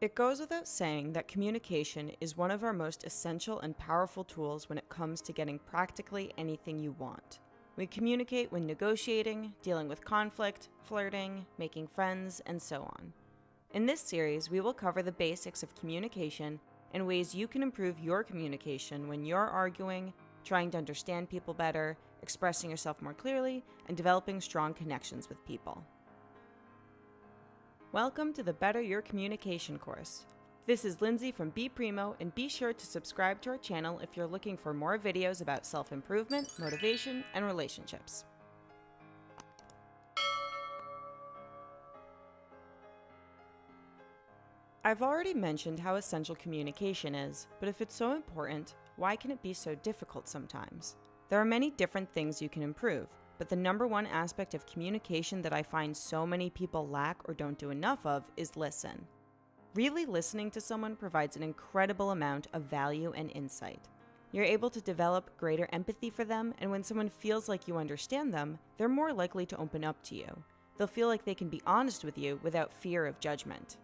It goes without saying that communication is one of our most essential and powerful tools when it comes to getting practically anything you want. We communicate when negotiating, dealing with conflict, flirting, making friends, and so on. In this series, we will cover the basics of communication and ways you can improve your communication when you're arguing, trying to understand people better, expressing yourself more clearly, and developing strong connections with people. Welcome to the Better Your Communication course. This is Lindsay from Beprimo, and be sure to subscribe to our channel if you're looking for more videos about self-improvement, motivation, and relationships. I've already mentioned how essential communication is, but if it's so important, why can it be so difficult sometimes? There are many different things you can improve, but the number one aspect of communication that I find so many people lack or don't do enough of is listen. Really listening to someone provides an incredible amount of value and insight. You're able to develop greater empathy for them, and when someone feels like you understand them, they're more likely to open up to you. They'll feel like they can be honest with you without fear of judgment.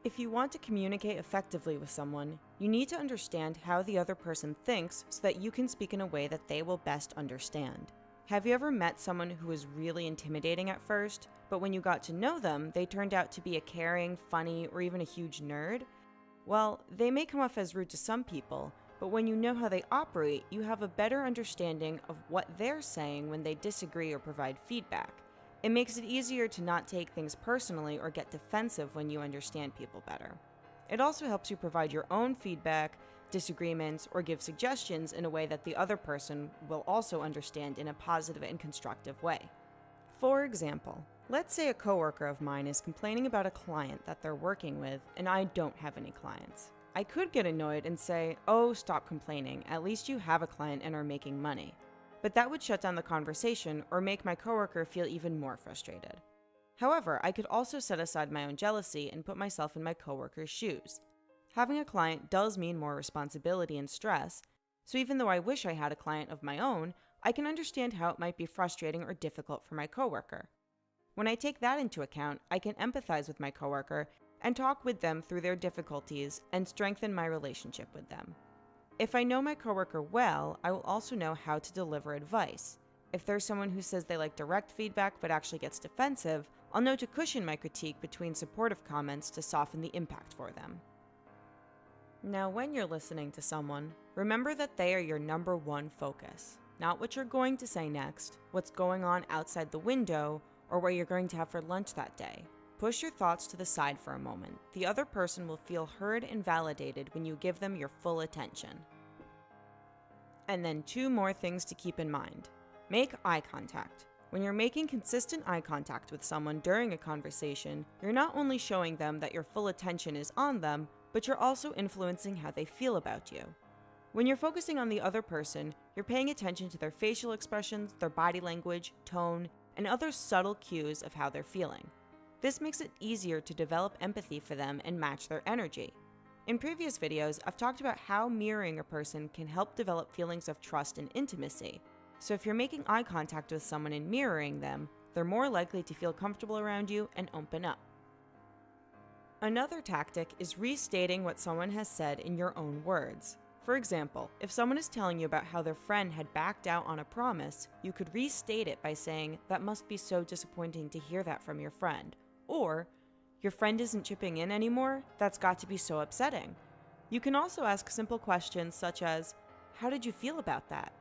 If you want to communicate effectively with someone, you need to understand how the other person thinks so that you can speak in a way that they will best understand. Have you ever met someone who was really intimidating at first, but when you got to know them, they turned out to be a caring, funny, or even a huge nerd? Well, they may come off as rude to some people, but when you know how they operate, you have a better understanding of what they're saying when they disagree or provide feedback. It makes it easier to not take things personally or get defensive when you understand people better. It also helps you provide your own feedback, disagreements, or give suggestions in a way that the other person will also understand in a positive and constructive way. For example, let's say a coworker of mine is complaining about a client that they're working with, and I don't have any clients. I could get annoyed and say, "Oh, stop complaining, at least you have a client and are making money." But that would shut down the conversation or make my coworker feel even more frustrated. However, I could also set aside my own jealousy and put myself in my coworker's shoes. Having a client does mean more responsibility and stress, so even though I wish I had a client of my own, I can understand how it might be frustrating or difficult for my coworker. When I take that into account, I can empathize with my coworker and talk with them through their difficulties and strengthen my relationship with them. If I know my coworker well, I will also know how to deliver advice. If there's someone who says they like direct feedback but actually gets defensive, I'll know to cushion my critique between supportive comments to soften the impact for them. Now, when you're listening to someone, remember that they are your number one focus. Not what you're going to say next, what's going on outside the window, or where you're going to have for lunch that day. Push your thoughts to the side for a moment. The other person will feel heard and validated when you give them your full attention. And then 2 more things to keep in mind. Make eye contact. When you're making consistent eye contact with someone during a conversation, you're not only showing them that your full attention is on them, but you're also influencing how they feel about you. When you're focusing on the other person, you're paying attention to their facial expressions, their body language, tone, and other subtle cues of how they're feeling. This makes it easier to develop empathy for them and match their energy. In previous videos, I've talked about how mirroring a person can help develop feelings of trust and intimacy. So if you're making eye contact with someone and mirroring them, they're more likely to feel comfortable around you and open up. Another tactic is restating what someone has said in your own words. For example, if someone is telling you about how their friend had backed out on a promise, you could restate it by saying, "That must be so disappointing to hear that from your friend." Or, "Your friend isn't chipping in anymore? That's got to be so upsetting." You can also ask simple questions such as, "How did you feel about that?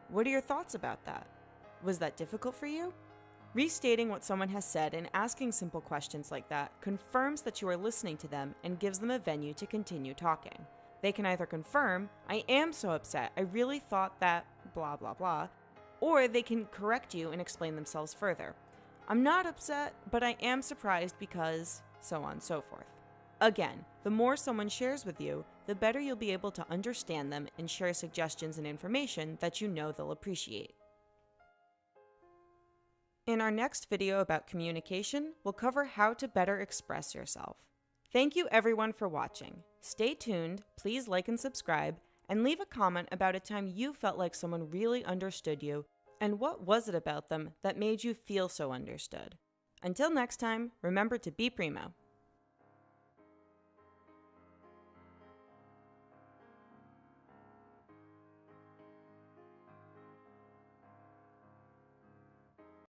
What are your thoughts about that? Was that difficult for you?" Restating what someone has said and asking simple questions like that confirms that you are listening to them and gives them a venue to continue talking. They can either confirm, "I am so upset, I really thought that blah blah blah," or they can correct you and explain themselves further. "I'm not upset, but I am surprised because," so on and so forth. Again, the more someone shares with you, the better you'll be able to understand them and share suggestions and information that you know they'll appreciate. In our next video about communication, we'll cover how to better express yourself. Thank you everyone for watching. Stay tuned, please like and subscribe, and leave a comment about a time you felt like someone really understood you, and what was it about them that made you feel so understood. Until next time, remember to be primo.